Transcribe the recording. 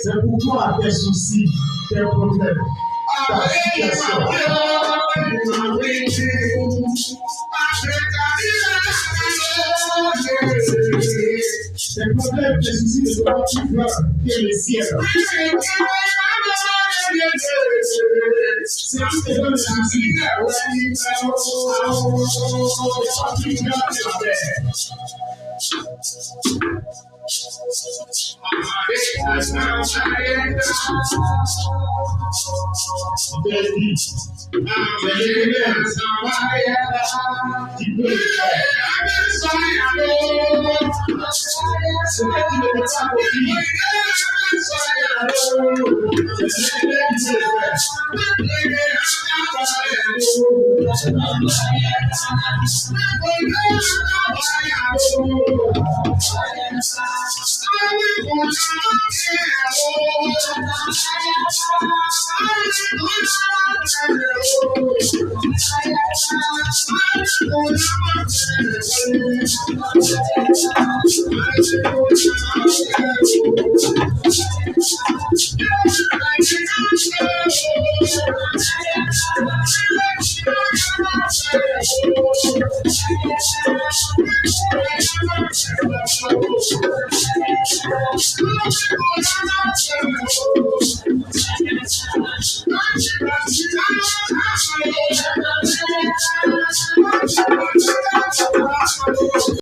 C'est pour toi tes soucis, tes problèmes, ta situation. Tes problèmes, tes soucis ne sont pas plus grands que les ciels. C'est qui te donne les soucis. C'est pas plus grand que la terre.